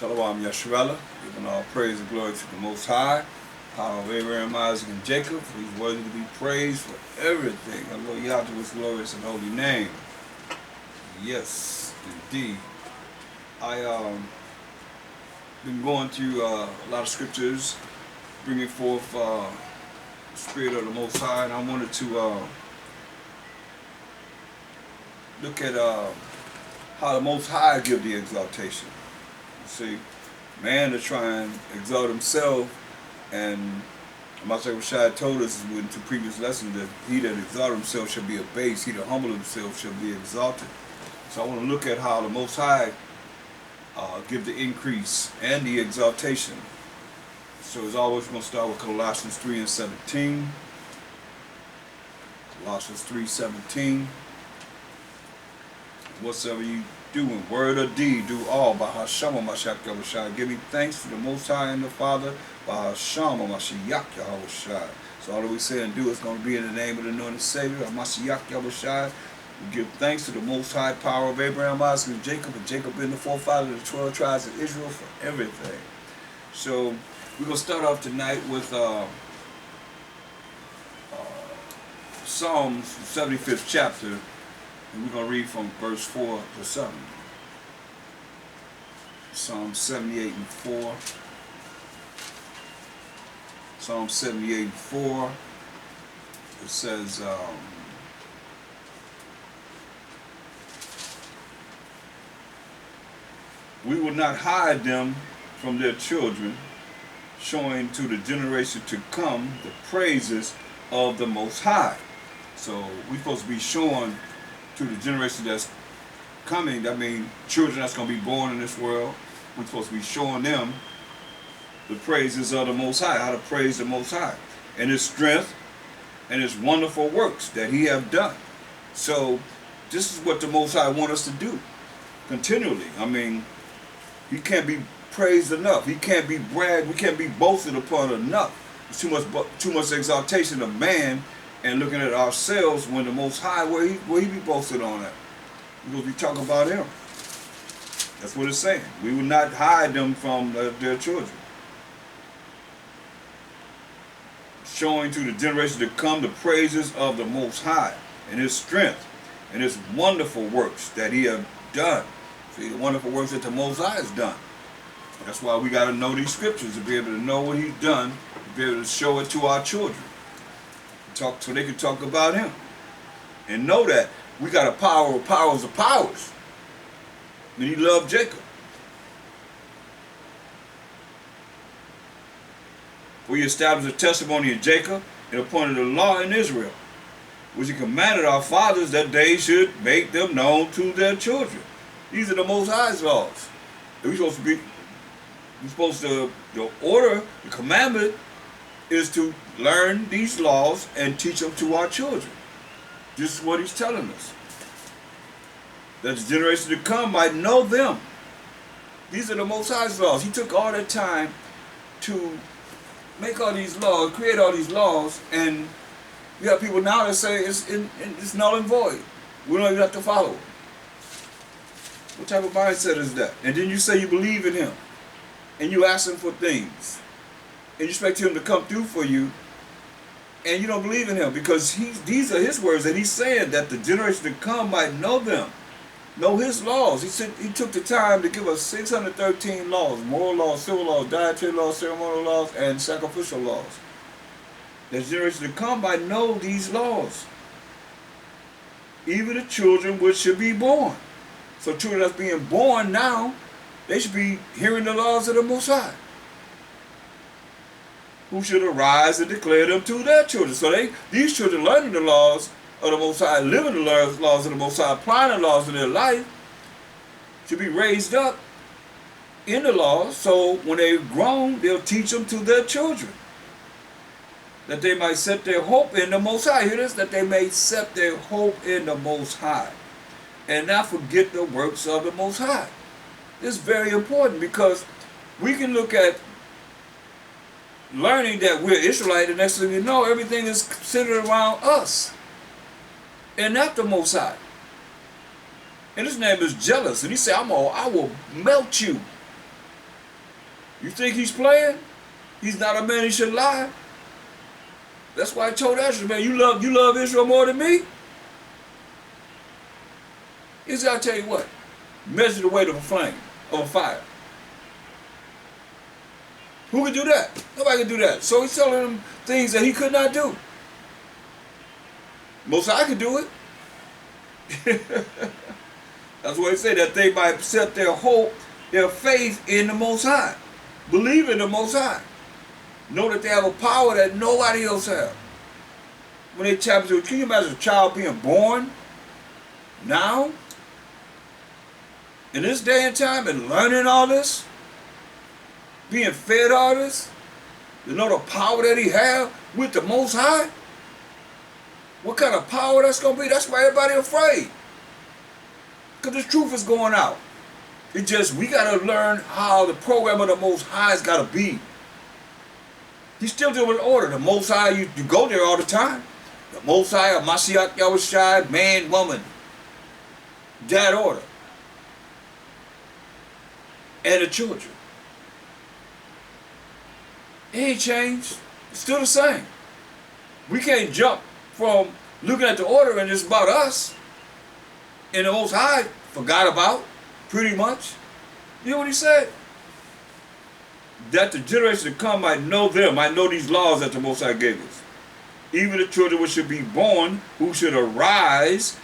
Thaahwam Yasharella, giving all praise and glory to the Most High, power of Abraham, Isaac, and Jacob, for he's worthy to be praised for everything. Hallelujah to his glorious and holy name. Yes, indeed. I been going through a lot of scriptures, bringing forth the Spirit of the Most High, and I wanted to look at how the Most High give the exaltation. You see, man to try and exalt himself, and Master Rashad told us in two previous lessons that he that exalt himself shall be abased, he that humble himself shall be exalted. So I want to look at how the Most High give the increase and the exaltation. So as always, we're going to start with Colossians 3 and 17. Colossians 3:17. Whatsoever you do in word or deed, do all by Hashem Mashiach Yahushua. Giving thanks to the Most High and the Father by Hashem Mashiach Yahushua. So all that we say and do is going to be in the name of the anointed Savior, Mashiach Yahushua. We give thanks to the Most High, power of Abraham, Isaac, and Jacob being the forefather of the 12 tribes of Israel for everything. So we're going to start off tonight with Psalms 75th chapter. And we're going to read from verse 4 to 7. Psalm 78 and 4. Psalm 78 and 4. It says, we will not hide them from their children, showing to the generation to come the praises of the Most High. So we're supposed to be showing to the generation that's coming, I mean children that's going to be born in this world, we're supposed to be showing them the praises of the Most High, how to praise the Most High, and His strength and His wonderful works that He have done. So this is what the Most High wants us to do continually. I mean, He can't be praised enough. He can't be bragged. We can't be boasted upon enough. It's too much exaltation of man and looking at ourselves when the Most High, where he be boasted on that? Because we talk about Him. That's what it's saying. We will not hide them from their children. Showing to the generation to come the praises of the Most High and His strength and His wonderful works that He have done. See, the wonderful works that the Most High has done. That's why we got to know these scriptures, to be able to know what He's done, to be able to show it to our children. So they can talk about Him. And know that we got a power of powers of powers. And He loved Jacob. For He established a testimony in Jacob and appointed a law in Israel, which He commanded our fathers that they should make them known to their children. These are the Most High's laws. We're supposed to, the order, the commandment is to learn these laws and teach them to our children. This is what He's telling us. That the generation to come might know them. These are the Most High's laws. He took all that time to make all these laws, create all these laws, and you have people now that say it's null and void. We don't even have to follow it. What type of mindset is that? And then you say you believe in Him, and you ask Him for things, and you expect Him to come through for you, and you don't believe in Him because these are His words, and He's saying that the generation to come might know them, know His laws. He said He took the time to give us 613 laws: moral laws, civil laws, dietary laws, ceremonial laws, and sacrificial laws. The generation to come might know these laws, even the children which should be born. So children that's being born now, they should be hearing the laws of the Most High, who should arise and declare them to their children. So these children learning the laws of the Most High, living the laws of the Most High, applying the laws in their life, should be raised up in the laws, so when they're grown, they'll teach them to their children, that they might set their hope in the Most High. Hear this? That they may set their hope in the Most High and not forget the works of the Most High. This is very important because we can look at learning that we're Israelite, and next thing you know, everything is centered around us and not the Most High. And His name is jealous, and He said, I will melt you You think he's playing? He's not a man he should lie. That's why I told Ezra, man, you love Israel more than me? He said, I'll tell you what, measure the weight of a flame, of a fire. Who could do that? Nobody could do that. So he's telling them things that he could not do. Most High could do it. That's what he said, that they might set their hope, their faith in the Most High. Believe in the Most High. Know that they have a power that nobody else has. When they tap into it, can you imagine a child being born now, in this day and time, and learning all this? Being fed all this? To know the power that he has with the Most High? What kind of power that's going to be? That's why everybody afraid. Because the truth is going out. It's just, we got to learn how the program of the Most High has got to be. He's still doing order. The Most High, you go there all the time. The Most High, Mashiach Yahushai, man, woman. That order. And the children. It ain't changed. It's still the same. We can't jump from looking at the order and it's about us. And the Most High forgot about, pretty much. You know what he said? That the generation to come might know them, might know these laws that the Most High gave us. Even the children which should be born, who should arise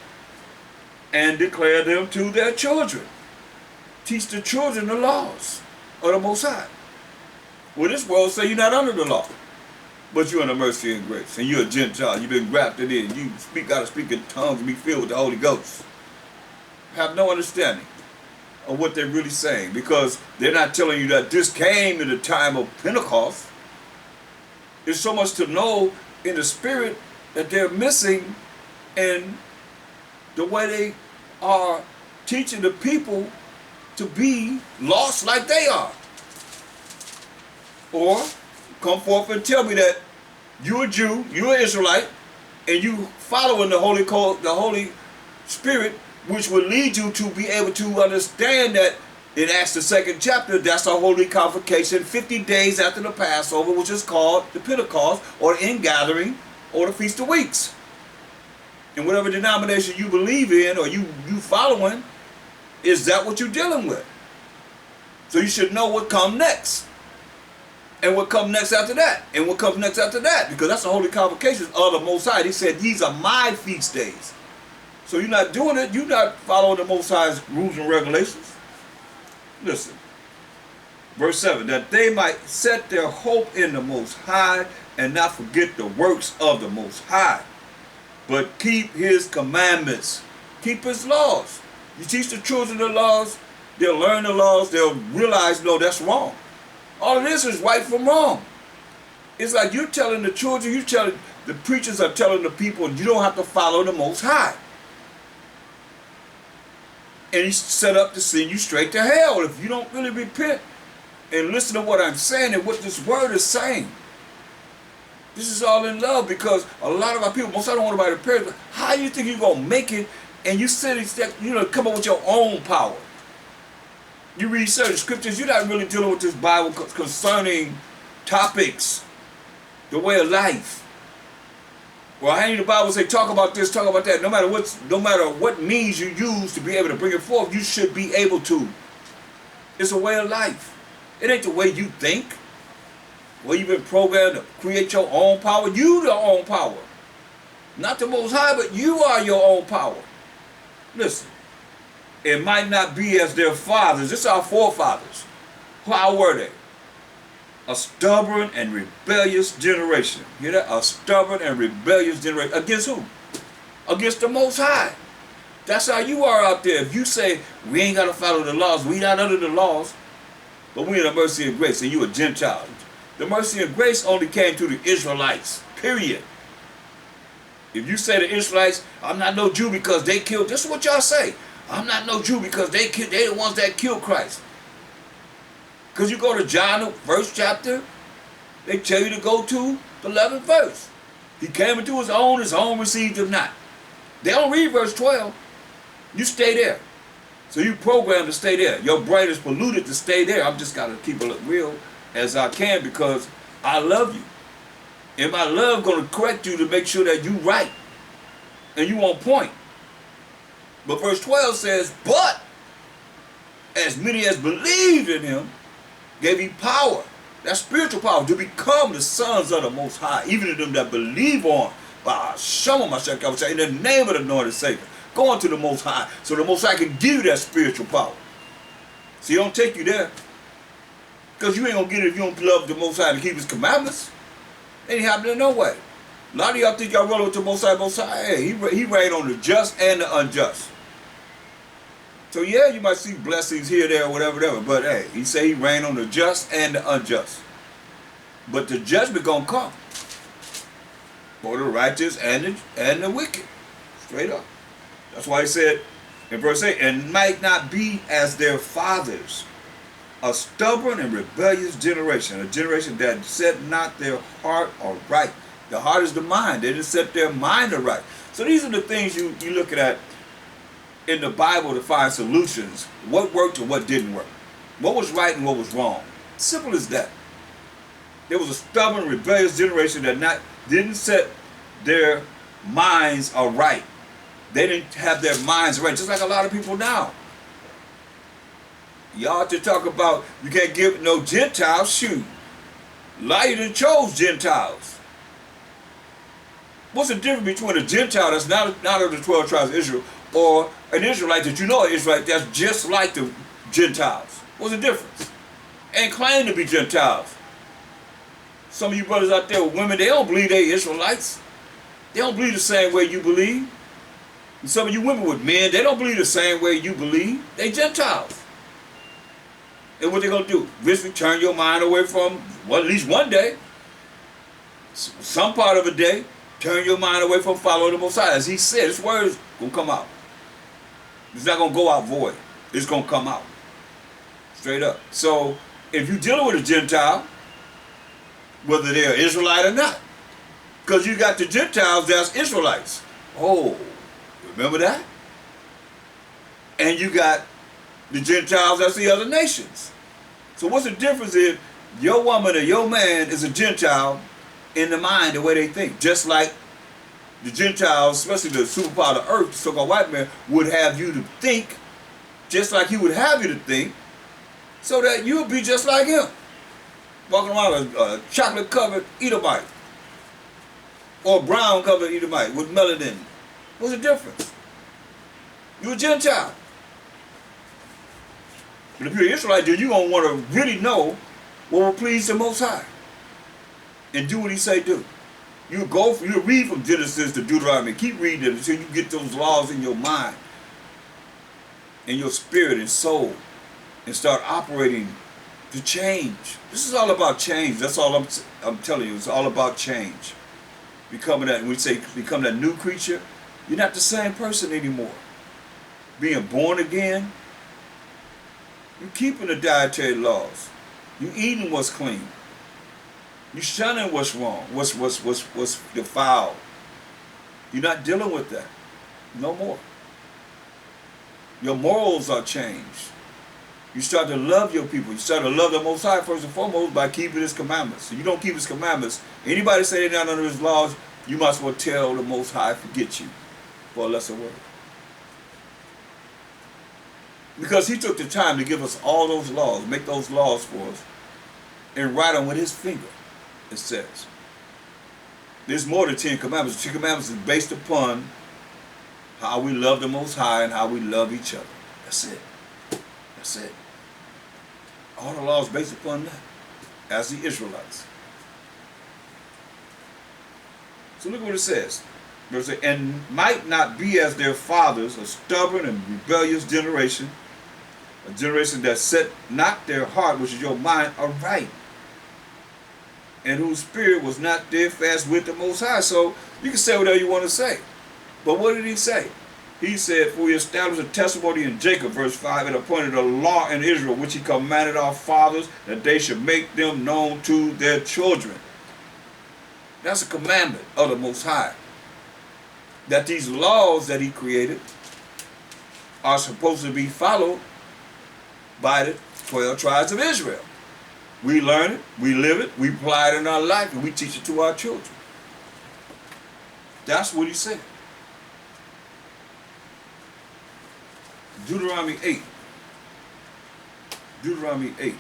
and declare them to their children. Teach the children the laws of the Most High. Well, this world say you're not under the law, but you're under mercy and grace, and you're a Gentile. You've been grafted in. You got to speak in tongues and be filled with the Holy Ghost. Have no understanding of what they're really saying, because they're not telling you that this came in the time of Pentecost. There's so much to know in the spirit that they're missing in the way they are teaching the people to be lost like they are. Or come forth and tell me that you're a Jew, you're an Israelite, and you following the Holy Spirit, which will lead you to be able to understand that in Acts the 2nd chapter, that's a holy convocation 50 days after the Passover, which is called the Pentecost, or the ingathering, or the Feast of Weeks. And whatever denomination you believe in, or you following, is that what you're dealing with? So you should know what comes next. And what comes next after that. And what comes next after that. Because that's the holy convocations of the Most High. He said, these are my feast days. So you're not doing it. You're not following the Most High's rules and regulations. Listen. Verse 7. That they might set their hope in the Most High and not forget the works of the Most High, but keep his commandments. Keep his laws. You teach the children the laws, they'll learn the laws, they'll realize, no, that's wrong. All of this is right from wrong. It's like you're telling the children, the preachers are telling the people, you don't have to follow the Most High. And he's set up to send you straight to hell if you don't really repent and listen to what I'm saying and what this word is saying. This is all in love, because a lot of our people, most I don't want nobody to perish. How do you think you're going to make it and you sit and come up with your own power? You read certain scriptures, you're not really dealing with this Bible concerning topics, the way of life. Well, I ain't the Bible say talk about this, talk about that. No matter what means you use to be able to bring it forth, you should be able to. It's a way of life. It ain't the way you think. Well, you've been programmed to create your own power. You the own power. Not the Most High, but you are your own power. Listen. It might not be as their fathers. This is our forefathers. How were they? A stubborn and rebellious generation. Hear that? A stubborn and rebellious generation. Against who? Against the Most High. That's how you are out there. If you say, we ain't got to follow the laws, we not under the laws, but we in the mercy and grace, and you a Gentile. The mercy and grace only came to the Israelites. Period. If you say the Israelites, I'm not no Jew because they killed, this is what y'all say. I'm not no Jew because they the ones that killed Christ. Because you go to John, the first chapter, they tell you to go to the 11th verse. He came into his own received him not. They don't read verse 12. You stay there. So you programmed to stay there. Your brain is polluted to stay there. I've just got to keep it real as I can because I love you. And my love going to correct you to make sure that you right. And you on point. But verse 12 says, but as many as believed in him, gave he power. That's spiritual power to become the sons of the Most High. Even to them that believe on by Hashem, in the name of the anointed Savior. Going to the Most High. So the Most High can give you that spiritual power. So he don't take you there. Because you ain't going to get it if you don't love the Most High to keep his commandments. Ain't happening no way. A lot of y'all think y'all rolling with the Most High. Hey, he reign on the just and the unjust. So yeah, you might see blessings here, there, whatever. But hey, he say he reign on the just and the unjust. But the judgment gonna come for the righteous and the wicked. Straight up. That's why he said in verse 8, and might not be as their fathers, a stubborn and rebellious generation, a generation that set not their heart aright. The heart is the mind. They didn't set their mind aright. So these are the things you looking at in the Bible to find solutions. What worked and what didn't work. What was right and what was wrong. Simple as that. There was a stubborn, rebellious generation that didn't set their minds aright. They didn't have their minds right, just like a lot of people now. Y'all to talk about you can't give no Gentiles shoe. A lot of you done chose Gentiles. What's the difference between a Gentile that's not of the 12 tribes of Israel or an Israelite that you know an Israelite that's just like the Gentiles? What's the difference? Ain't claim to be Gentiles. Some of you brothers out there with women, they don't believe they Israelites. They don't believe the same way you believe. And some of you women with men, they don't believe the same way you believe. They Gentiles. And what they going to do? Eventually turn your mind away from, well, at least one day, some part of a day, turn your mind away from following the Most High. As he said, this word is going to come out. It's not going to go out void. It's going to come out. Straight up. So, if you're dealing with a Gentile, whether they're Israelite or not, because you got the Gentiles that's Israelites. Oh, remember that? And you got the Gentiles that's the other nations. So what's the difference if your woman or your man is a Gentile in the mind, the way they think? Just like the Gentiles, especially the superpower of the earth, the so-called white man, would have you to think, just like he would have you to think, so that you'll be just like him. Walking around a chocolate-covered Edomite. Or brown-covered Edomite with melanin. What's the difference? You're a Gentile. But if you're an Israelite, then you're going to want to really know what will please the Most High. And do what he say do. You read from Genesis to Deuteronomy. Keep reading it until you get those laws in your mind, in your spirit and soul, and start operating to change. This is all about change. That's all I'm telling you. It's all about change. Becoming that, when we say become that new creature, you're not the same person anymore. Being born again, you're keeping the dietary laws. You're eating what's clean. You're shunning what's wrong, what's defiled. You're not dealing with that. No more. Your morals are changed. You start to love your people. You start to love the Most High first and foremost by keeping his commandments. So you don't keep his commandments. Anybody say they're not under his laws, you must well tell the Most High forget you for a lesser word. Because he took the time to give us all those laws, make those laws for us, and write them with his finger, it says. There's more than 10 commandments. The 10 commandments is based upon how we love the Most High and how we love each other. That's it. That's it. All the laws based upon that, as the Israelites. So look what it says. Verse 8, and might not be as their fathers, a stubborn and rebellious generation, a generation that set not their heart, which is your mind, aright, and whose spirit was not steadfast with the Most High. So you can say whatever you want to say. But what did he say? He said, for he established a testimony in Jacob, verse 5, and appointed a law in Israel, which he commanded our fathers, that they should make them known to their children. That's a commandment of the Most High. That these laws that he created are supposed to be followed by the 12 tribes of Israel. We learn it, we live it, we apply it in our life, and we teach it to our children. That's what he said. Deuteronomy 8. Deuteronomy 8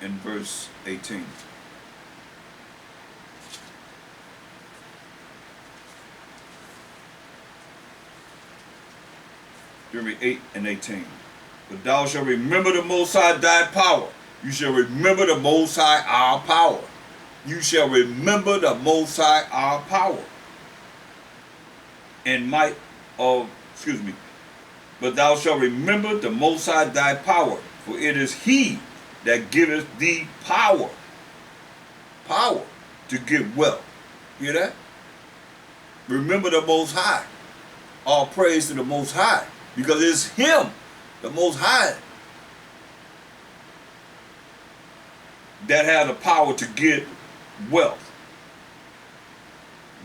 and verse 18. Deuteronomy 8 and 18. But thou shalt remember the Most High thy power. You shall remember the Most High our power. You shall remember the Most High our power. And might of, but thou shalt remember the Most High thy power, for it is he that giveth thee power. Power to get wealth. Hear that? Remember the Most High. All praise to the Most High, because it's him, the Most High, that has the power to get wealth,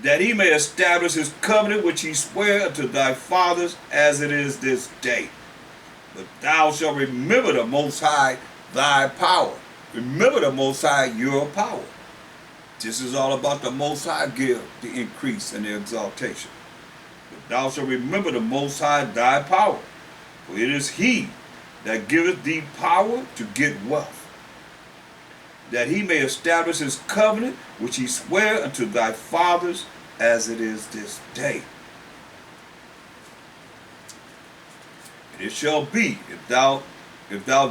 that he may establish his covenant which he sware unto thy fathers as it is this day. But thou shalt remember the Most High thy power. Remember the Most High your power. This is all about the Most High give the increase and the exaltation. But thou shalt remember the Most High thy power, for it is he that giveth thee power to get wealth, that he may establish his covenant which he sware unto thy fathers as it is this day. And it shall be, if thou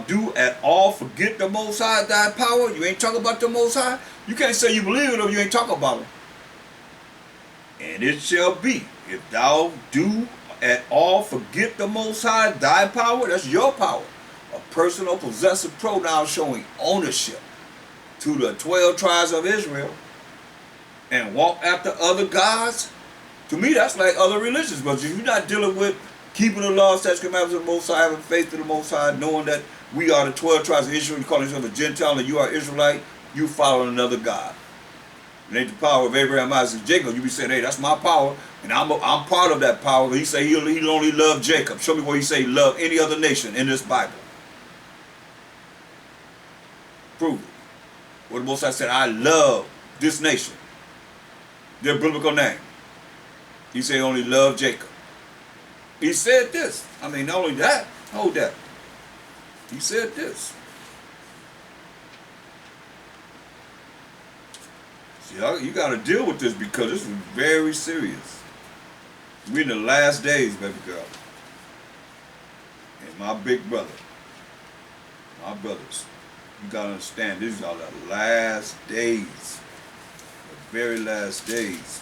do at all forget the Most High thy power, you ain't talking about the Most High, you can't say you believe it or you ain't talking about him. And it shall be, if thou do at all forget the Most High thy power, that's your power, a personal possessive pronoun showing ownership to the 12 tribes of Israel, and walk after other gods. To me, that's like other religions. But if you're not dealing with keeping the law, statutes, commandments of the Most High, having faith in the Most High, knowing that we are the 12 tribes of Israel, you call yourself a Gentile and you are Israelite, you follow another God. It ain't the power of Abraham, Isaac, and Jacob. You be saying, hey, that's my power, and I'm part of that power. But he say he only loved Jacob. Show me where he say he loved any other nation in this Bible. Prove it. Where the Most High said, I love this nation, their biblical name. He said he only loved Jacob. He said this. I mean, not only that, hold that. He said this. See, you got to deal with this because this is very serious. We're in the last days, baby girl. And my big brother, my brothers, you got to understand, these are the last days. The very last days.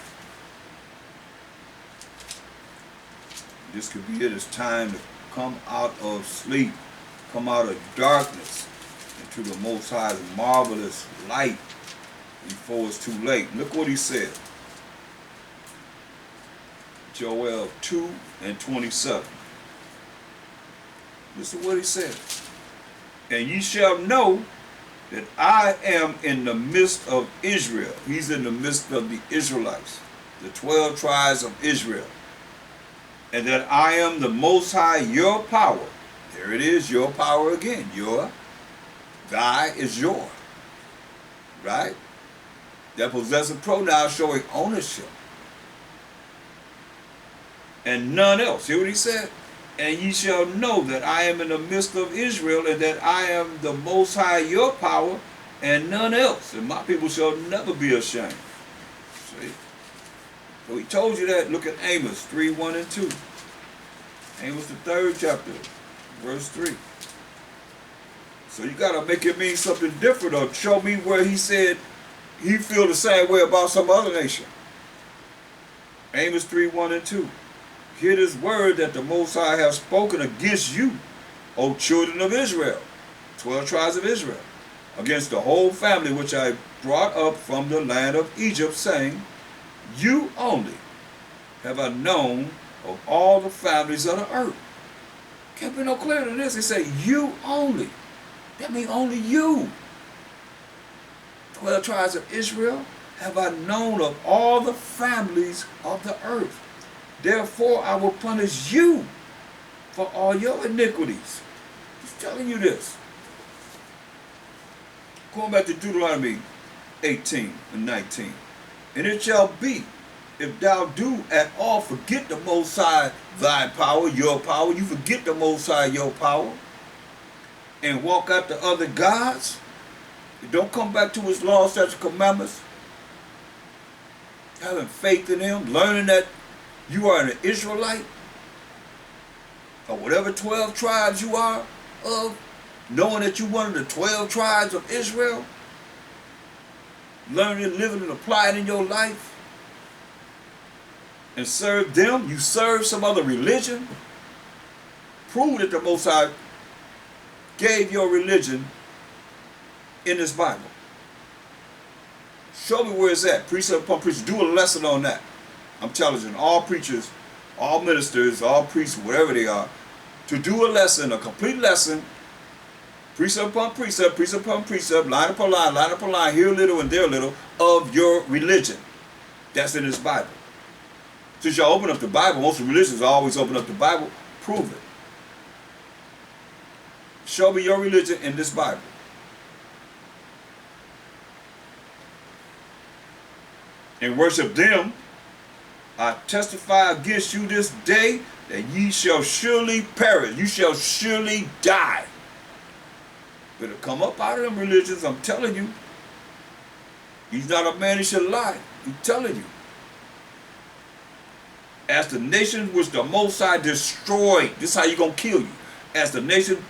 This could be it. It's time to come out of sleep, come out of darkness into the Most High's marvelous light before it's too late. Look what he said. Joel 2 and 27. Listen to what he said. And ye shall know that I am in the midst of Israel. He's in the midst of the Israelites, the 12 tribes of Israel. And that I am the Most High, your power. There it is, your power again. Your, thy is your. Right? That possessive pronoun showing ownership. And none else. Hear what he said? And ye shall know that I am in the midst of Israel, and that I am the Most High, your power, and none else. And my people shall never be ashamed. See? So he told you that. Look at Amos 3, 1 and 2. Amos the 3rd chapter, verse 3. So you got to make it mean something different, or show me where he said he feel the same way about some other nation. Amos 3, 1 and 2. Hear this word that the Most High have spoken against you, O children of Israel, 12 tribes of Israel, against the whole family which I brought up from the land of Egypt, saying, you only have I known of all the families of the earth. Can't be no clearer than this. He said, you only. That means only you. 12 tribes of Israel have I known of all the families of the earth. Therefore I will punish you for all your iniquities. He's telling you this. Going back to Deuteronomy 18 and 19. And it shall be, if thou do at all forget the Most High thy power, your power, you forget the Most High your power, and walk after other gods, you don't come back to his laws, statutes, commandments, having faith in him, learning that you are an Israelite, or whatever 12 tribes you are of, knowing that you're one of the 12 tribes of Israel, learning, living, and applying in your life, and serve them, you serve some other religion, prove that the Most High gave your religion in this Bible. Show me where it's at. Precept upon precept. Do a lesson on that. I'm challenging all preachers, all ministers, all priests, whatever they are, to do a lesson, a complete lesson, precept upon precept, line upon line, here a little and there a little, of your religion. That's in this Bible. Since y'all open up the Bible, most religions always open up the Bible, prove it. Show me your religion in this Bible. And worship them, I testify against you this day that ye shall surely perish. You shall surely die. Better come up out of them religions, I'm telling you. He's not a man he should lie. I'm telling you. As the nation which the Most High destroyed, this is how you're going to kill you. As the nation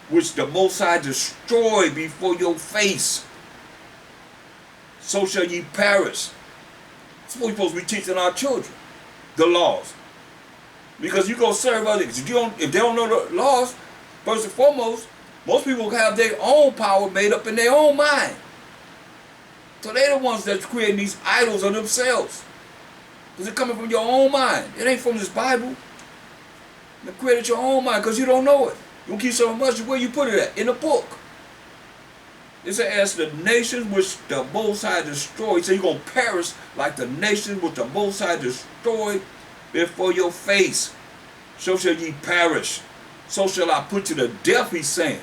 which the Most High destroyed before your face, so shall ye perish. That's what we're supposed to be teaching our children, the laws. Because you're going to serve others. If they don't know the laws, first and foremost, most people have their own power made up in their own mind. So they're the ones that's creating these idols of themselves. Because it's coming from your own mind. It ain't from this Bible. You created your own mind because you don't know it. You don't keep so much where you put it at, in the book. It says, as the nations which the Most High destroyed, so you're going to perish like the nations which the Most High destroyed before your face. So shall ye perish. So shall I put you to death, he's saying.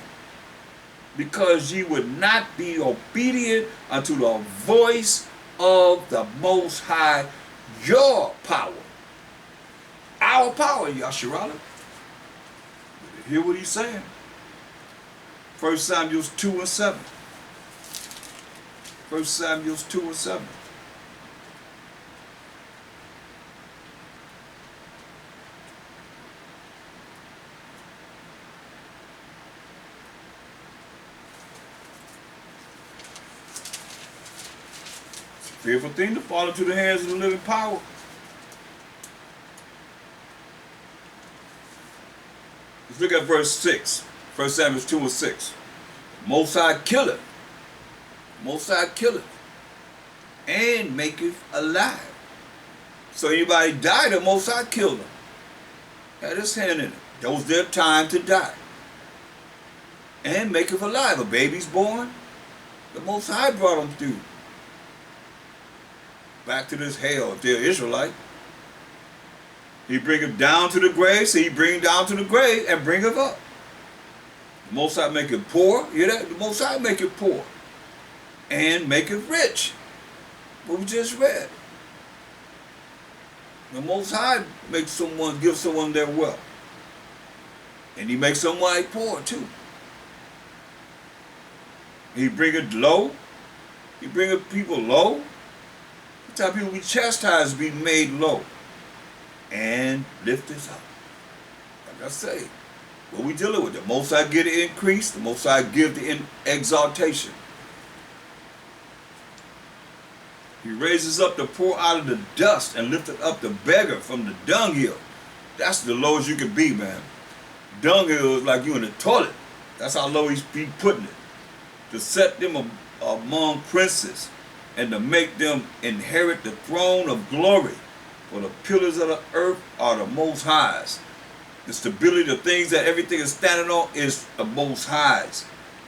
Because ye would not be obedient unto the voice of the Most High, your power. Our power, Yasharala. Hear what he's saying. 1 Samuel 2 and 7. 1 Samuel 2 and 7. It's a fearful thing to fall into the hands of the living power. Let's look at verse 6. 1 Samuel 2 and 6. Most High killeth. Most High killeth. And maketh alive. So anybody died, the Most High killed them. Had his hand in it. That was their time to die. And maketh alive. A baby's born. The Most High brought them through. Back to this hell if they're Israelite. He bringeth down to the grave, so he bring down to the grave and bringeth up. The Most High make it poor, hear that? The Most High make it poor. And make it rich. What we just read. The Most High makes someone, give someone their wealth. And he makes someone poor too. He bringeth low. He bringeth people low. That's how people be chastised, be made low. And lift us up. Like I say, what we dealing with, the Most High get the increase, the Most High give the exaltation. He raises up the poor out of the dust and lifted up the beggar from the dunghill. That's the lowest you can be, man. Dunghill is like you in the toilet. That's how low he's be putting it. To set them among princes and to make them inherit the throne of glory. For the pillars of the earth are the Most High's. The stability, the things that everything is standing on is the Most High's.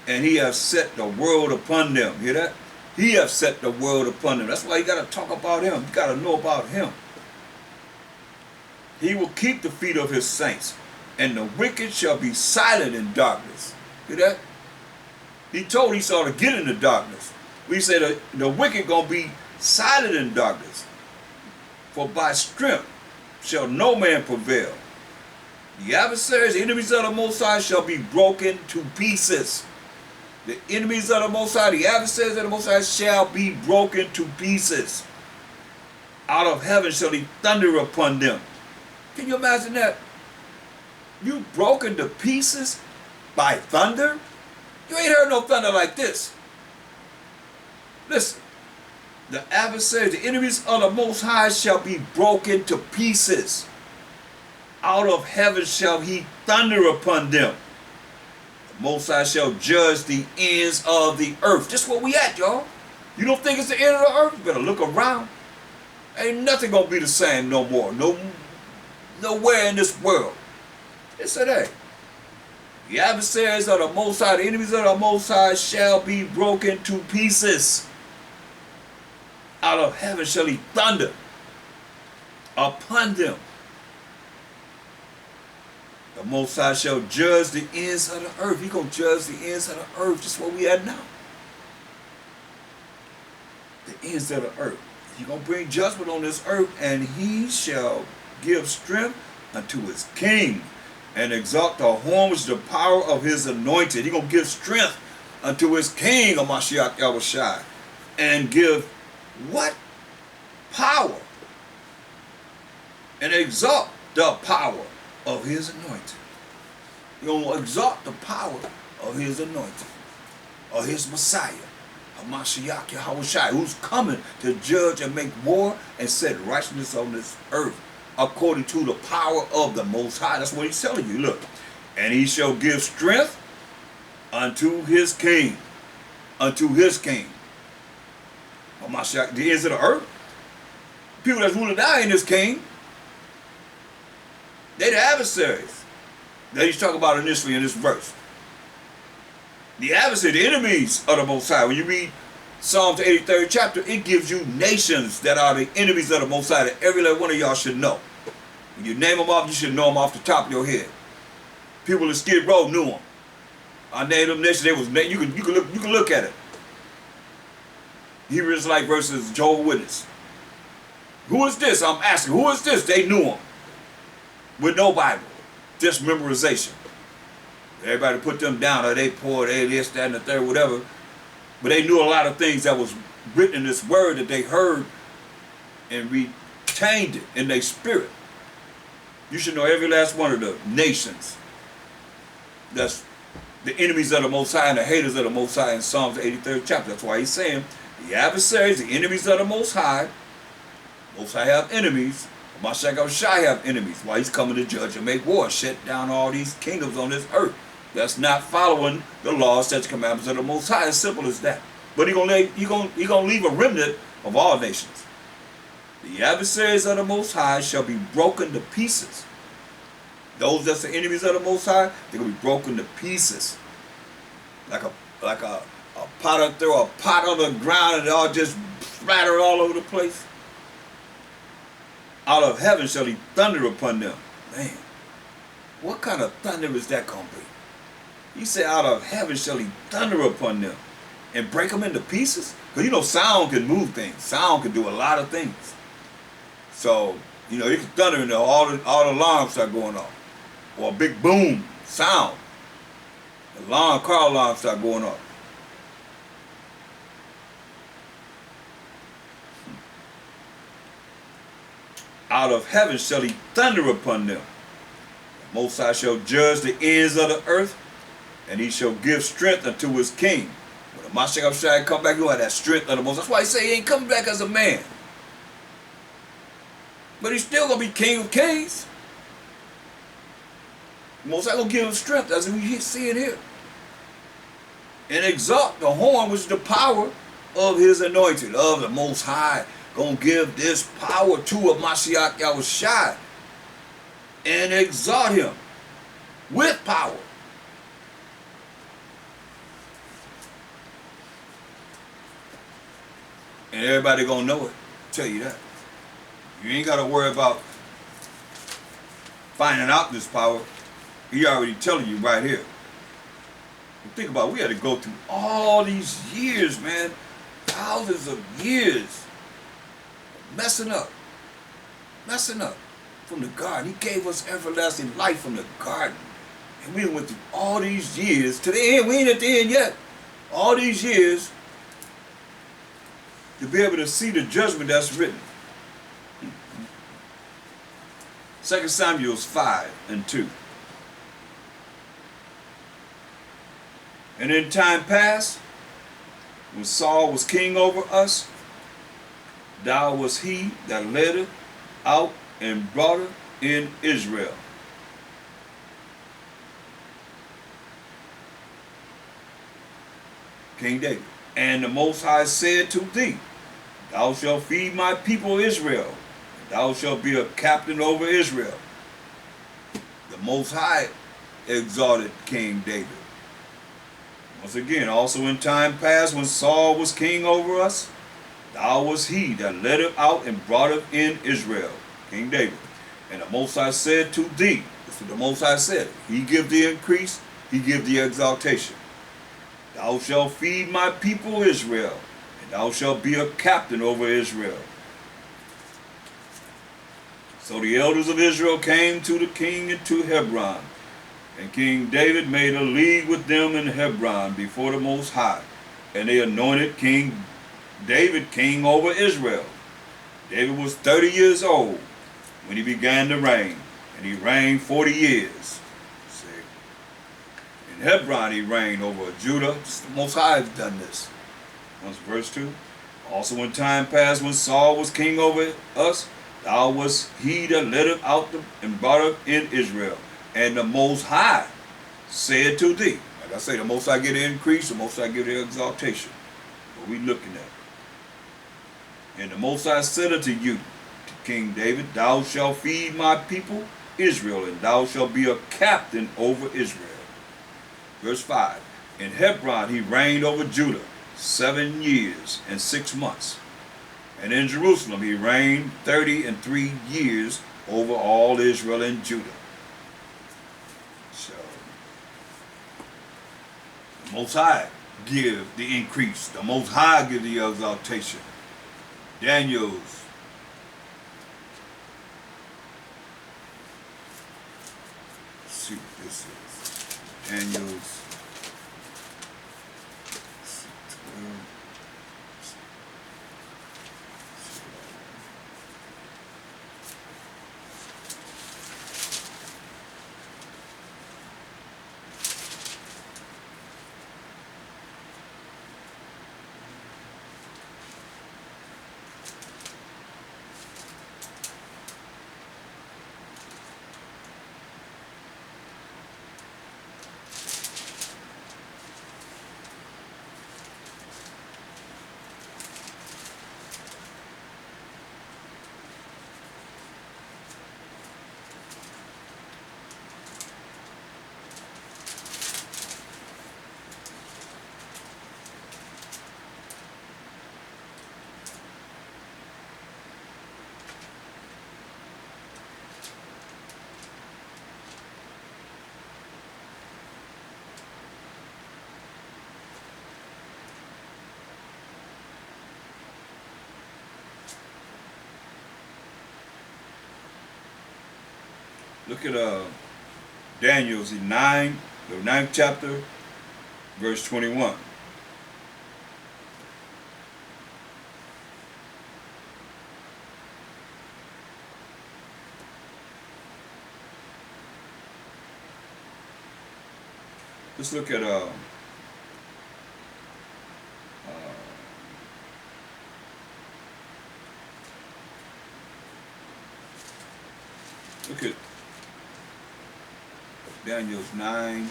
And he has set the world upon them. Hear that? He has set the world upon them. That's why you got to talk about him. You got to know about him. He will keep the feet of his saints, and the wicked shall be silent in darkness. Hear that? He told Esau to get into darkness. We said the wicked going to be silent in darkness. For by strength shall no man prevail. The adversaries, the enemies of the Most High, shall be broken to pieces. The enemies of the Most High, the adversaries of the Most High, shall be broken to pieces. Out of heaven shall he thunder upon them. Can you imagine that? You broken to pieces by thunder? You ain't heard no thunder like this. Listen. The adversaries, the enemies of the Most High, shall be broken to pieces. Out of heaven shall he thunder upon them. The Most High shall judge the ends of the earth. Just where we at, y'all. You don't think it's the end of the earth? You better look around. Ain't nothing gonna be the same no more. Nowhere in this world. It said, hey, the adversaries of the Most High, the enemies of the Most High, shall be broken to pieces. Out of heaven shall he thunder upon them. The Most High shall judge the ends of the earth. He's going to judge the ends of the earth, just where we at now. The ends of the earth. He's going to bring judgment on this earth, and he shall give strength unto his king, and exalt Thaahwam, which is the power of his anointed. He's going to give strength unto his king, Mashiach Yahushai, and give what? Power. And exalt the power of his anointed. He's going to exalt the power of his anointed, of his Messiah, Mashiach Yahushai, who's coming to judge and make war and set righteousness on this earth according to the power of the Most High. That's what he's telling you. Look, and he shall give strength unto his king, unto his king. Mashiach, the ends of the earth. People that's ruling now in this king, they the adversaries that he's talking about initially in this verse. The adversary, the enemies of the Most High. When you read Psalms 83rd chapter, it gives you nations that are the enemies of the Most High that every one of y'all should know. When you name them off, you should know them off the top of your head. People in Skid Row knew them. I named them nations. They was you can look at it. Hebrew Israelite versus Jehovah's Witness. Who is this? I'm asking. Who is this? They knew him. With no Bible. Just memorization. Everybody put them down. Or they poor, they this, that, and the third, whatever. But they knew a lot of things that was written in this word that they heard and retained it in their spirit. You should know every last one of the nations. That's the enemies of the Most High and the haters of the Most High in Psalms 83rd chapter. That's why he's saying, the adversaries, the enemies of the Most High have enemies. Mashiach Yahushai have enemies. Why he's coming to judge and make war, shut down all these kingdoms on this earth. That's not following the laws, statutes, commandments of the Most High. As simple as that. But he's gonna leave a remnant of all nations. The adversaries of the Most High shall be broken to pieces. Those that's the enemies of the Most High, they're gonna be broken to pieces. Like a potter throw a pot on the ground and it all just splattered all over the place. Out of heaven shall he thunder upon them. Man, what kind of thunder is that going to be? He said, out of heaven shall he thunder upon them and break them into pieces. Because you know, sound can move things. Sound can do a lot of things. So, you know, you can thunder and all the alarms start going off. Or a big boom, sound. The car alarms start going off. Out of heaven shall he thunder upon them. The Most High shall judge the ends of the earth, and he shall give strength unto his king. When the Mashiach Yahushai come back, you have that strength of the Most High. That's why he say he ain't coming back as a man. But he's still going to be King of Kings. The Most High going to give him strength, as we see it here. And exalt the horn, which is the power of his anointed, of the Most High. Gonna give this power to a Mashiach Yahushai and exalt him with power. And everybody gonna know it. I'll tell you that. You ain't gotta worry about finding out this power, he already telling you right here. Think about it, we had to go through all these years, man, thousands of years, messing up from the garden. He gave us everlasting life from the garden. And we went through all these years to the end. We ain't at the end yet. All these years to be able to see the judgment that's written. 2 Samuel 5:2. And in time past, when Saul was king over us, thou was he that led it out and brought it in Israel. King David. And the Most High said to thee, thou shalt feed my people Israel, and thou shalt be a captain over Israel. The Most High exalted King David. Once again, also in time past, when Saul was king over us, thou was he that led him out and brought him in Israel. King David. And the Most High said to thee, this is what the Most High said, he give the increase, he give the exaltation. Thou shalt feed my people Israel, and thou shalt be a captain over Israel. So the elders of Israel came to the king into Hebron, and King David made a league with them in Hebron before the Most High, and they anointed King David king over Israel. David was 30 years old when he began to reign, and he reigned 40 years. In Hebron he reigned over Judah. The Most High has done this. Once verse 2. Also in time past, when Saul was king over us, thou was he that led him out and brought him in Israel. And the Most High said to thee, like I say, the Most High give the increase, the Most High give the exaltation. What we looking at. And the Most High said unto you, to King David, thou shalt feed my people Israel, and thou shalt be a captain over Israel. Verse 5. In Hebron he reigned over Judah 7 years and 6 months. And in Jerusalem he reigned 33 years over all Israel and Judah. So, the Most High give the increase. The Most High give the exaltation. Daniel's see what this is. Daniel's 12. Look at Daniel's the 9th chapter, verse 21. Let's look at look at Daniel's 9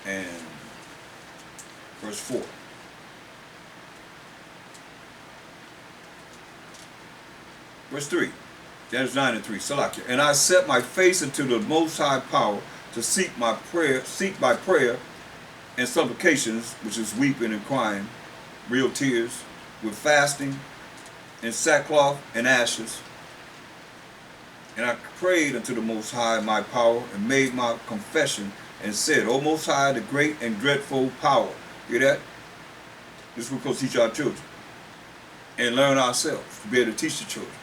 and verse 4. Verse 3. Daniel's 9 and 3. Salakia. And I set my face into the Most High power to seek by prayer and supplications, which is weeping and crying, real tears, with fasting and sackcloth and ashes. And I prayed unto the Most High my power, and made my confession, and said, O Most High, the great and dreadful power. Hear that? This is what we're supposed to teach our children. And learn ourselves to be able to teach the children.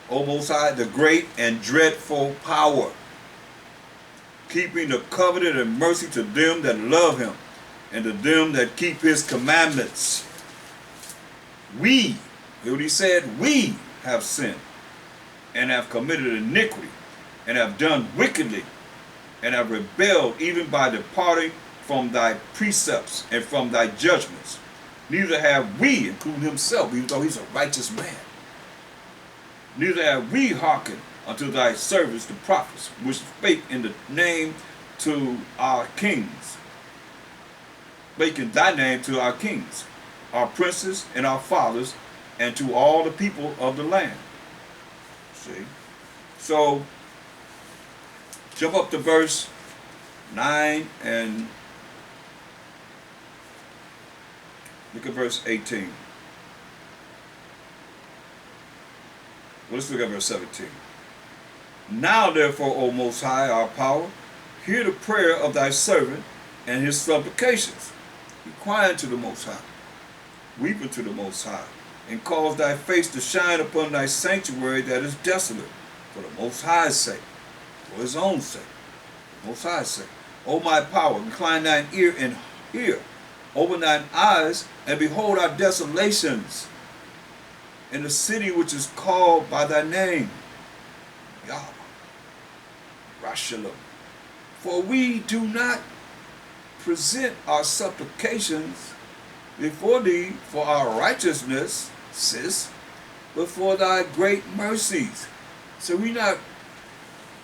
O Most High, the great and dreadful power, keeping the covenant and mercy to them that love him, and to them that keep his commandments. We, hear what he said, we have sinned, and have committed iniquity, and have done wickedly, and have rebelled even by departing from thy precepts and from thy judgments. Neither have we, including himself, even though he's a righteous man, neither have we hearkened unto thy servants the prophets, which spake in the name to our kings, making thy name to our kings, our princes, and our fathers, and to all the people of the land. See? So, jump up to verse 9 and look at verse 18. Well, let's look at verse 17. Now therefore, O Most High, our power, hear the prayer of thy servant and his supplications. He crying to the Most High, weeping to the Most High, and cause thy face to shine upon thy sanctuary that is desolate, for the Most High's sake, for his own sake, the Most High's sake. O my power, incline thine ear and hear, open thine eyes and behold our desolations in the city which is called by thy name, Yahweh, Rashalom. For we do not present our supplications before thee for our righteousness, but for thy great mercies. So we're not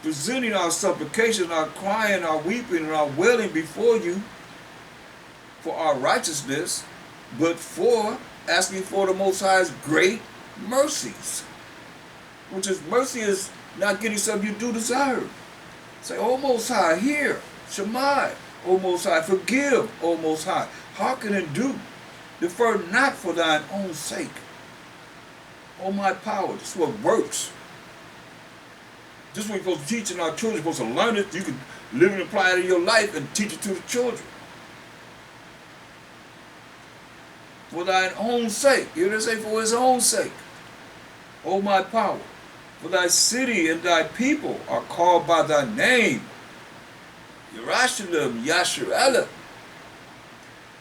presenting our supplications, our crying, our weeping, and our wailing before you for our righteousness, but for asking for the Most High's great mercies. Which is, mercy is not getting something you do deserve. Say, O Most High, hear, Shemai, O Most High, forgive, O Most High, hearken and do, defer not for thine own sake. O my power, this is what works. This is what you're supposed to teach, and our children are supposed to learn it. You can live and apply it in your life and teach it to the children. For thine own sake. You hear they say, for his own sake. O my power, for thy city and thy people are called by thy name. Yerushalayim, Yasharallah.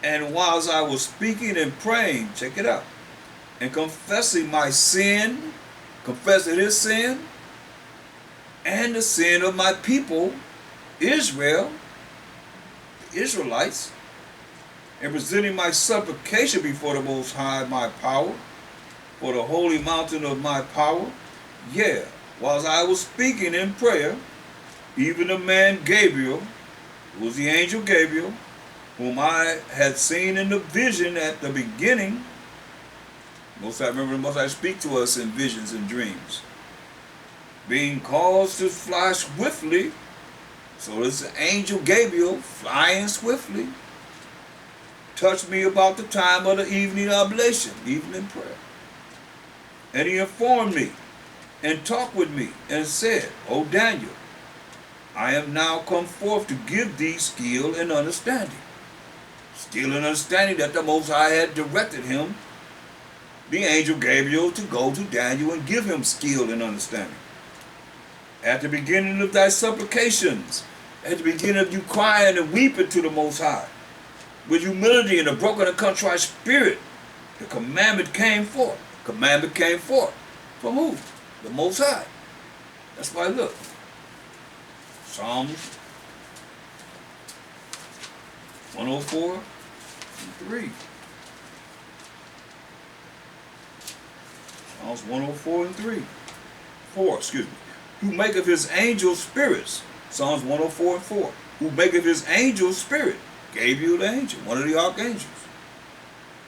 And whilst I was speaking and praying, check it out, and confessing my sin, confessing his sin, and the sin of my people, Israel, the Israelites, and presenting my supplication before the Most High, my power, for the holy mountain of my power, yeah, whilst I was speaking in prayer, even the man Gabriel, who was the angel Gabriel, whom I had seen in the vision at the beginning. Most I remember, Most I speak to us in visions and dreams, being caused to fly swiftly. So this angel Gabriel flying swiftly touched me about the time of the evening oblation, evening prayer. And he informed me and talked with me and said, O Daniel, I am now come forth to give thee skill and understanding. Skill and understanding that the Most High had directed him, the angel Gabriel, to go to Daniel and give him skill and understanding. At the beginning of thy supplications, at the beginning of you crying and weeping to the Most High, with humility and a broken and contrite spirit, the commandment came forth. Commandment came forth. From who? The Most High. That's why, look, Psalms 104 and 3. Psalms 104 and 3. 4, excuse me. Who maketh his angels spirits. Psalms 104 and 4. Who maketh his angels spirit. Gabriel the angel, one of the archangels.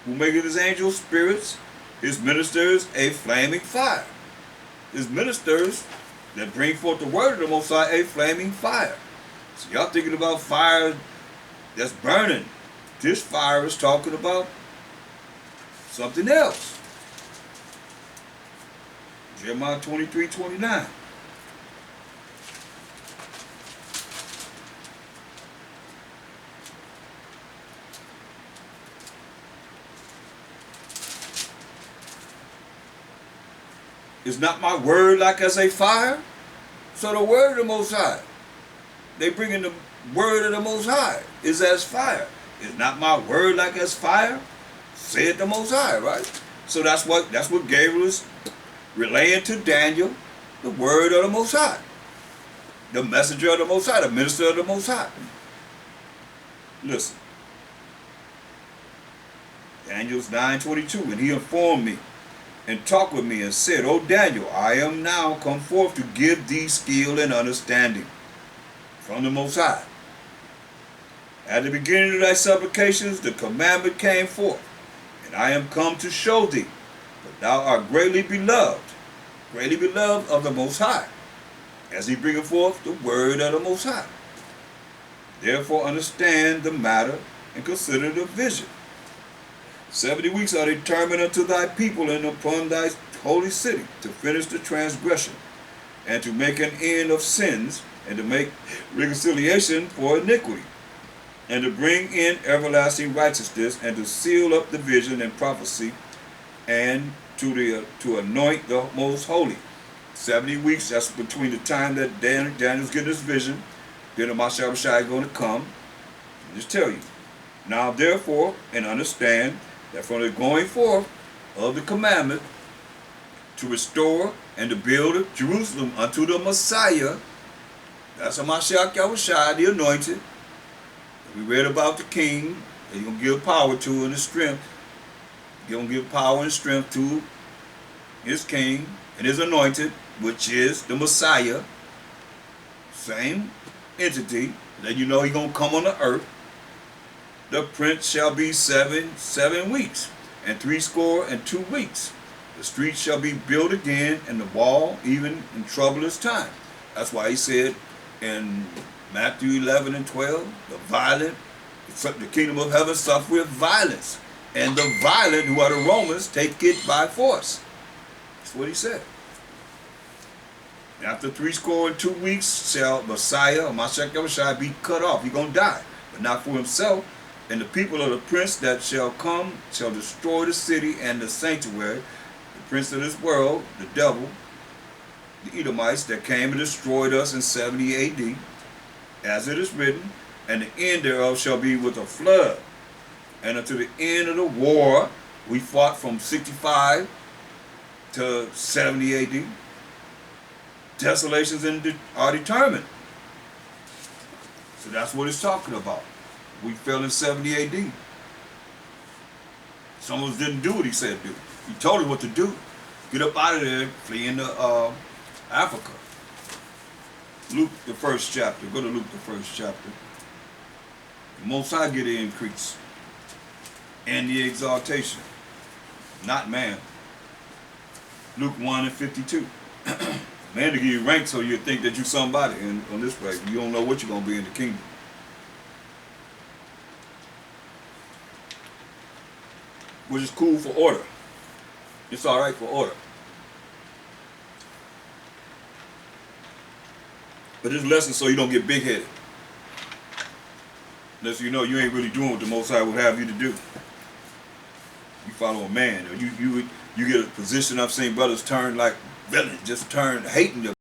Who maketh his angels spirits, his ministers a flaming fire. His ministers that bring forth the word of the Most High, a flaming fire. So y'all thinking about fire that's burning. This fire is talking about something else. Jeremiah 23:29. Is not my word like as a fire? So the word of the Most High, they bring in the word of the Most High, is as fire. Is not my word like as fire? Said the Most High, right? So that's what Gabriel is relaying to Daniel, the word of the Most High, the messenger of the Most High, the minister of the Most High. Listen, Daniel's 9:22, and he informed me and talked with me and said, O Daniel, I am now come forth to give thee skill and understanding from the Most High. At the beginning of thy supplications, the commandment came forth, and I am come to show thee that thou art greatly beloved of the Most High, as he bringeth forth the word of the Most High. Therefore understand the matter and consider the vision. 70 weeks are determined unto thy people and upon thy holy city, to finish the transgression, and to make an end of sins, and to make reconciliation for iniquity, and to bring in everlasting righteousness, and to seal up the vision and prophecy, and to anoint the most holy. 70 weeks, that's between the time that Daniel's getting his vision, then the Mashiach is going to come. I'll just tell you. Now therefore, and understand that from the going forth of the commandment to restore and to build Jerusalem unto the Messiah, that's a Mashiach Yahushua, the anointed. We read about the king that he's going to give power to and the strength. He's going to give power and strength to his king and his anointed, which is the Messiah. Same entity. Then you know he's going to come on the earth. The prince shall be 7 weeks, and 62 weeks. The street shall be built again, and the wall even in troublous time. That's why he said in Matthew 11 and 12, the kingdom of heaven suffereth violence, and the violent, who are the Romans, take it by force. That's what he said. After 62 weeks shall Messiah, or Mashiach Yahushua, be cut off. He's going to die, but not for himself. And the people of the prince that shall come shall destroy the city and the sanctuary. The prince of this world, the devil, the Edomites that came and destroyed us in 70 AD, as it is written, and the end thereof shall be with a flood. And unto the end of the war, we fought from 65 to 70 AD. Desolations are determined. So that's what it's talking about. We fell in 70 AD. Some of us didn't do what he said do. He told us what to do. Get up out of there, flee into Africa. Luke, the first chapter. Go to Luke, the first chapter. The Most High get the increase and the exaltation, not man. Luke 1 and 52. Man to give you rank so you think that you're somebody on this way. You don't know what you're going to be in the kingdom. Which is cool for order. It's all right for order. But this lesson so you don't get big-headed. Unless you know you ain't really doing what the Most High would have you to do. You follow a man, or you get a position. I've seen brothers turn like villains, just turn hating the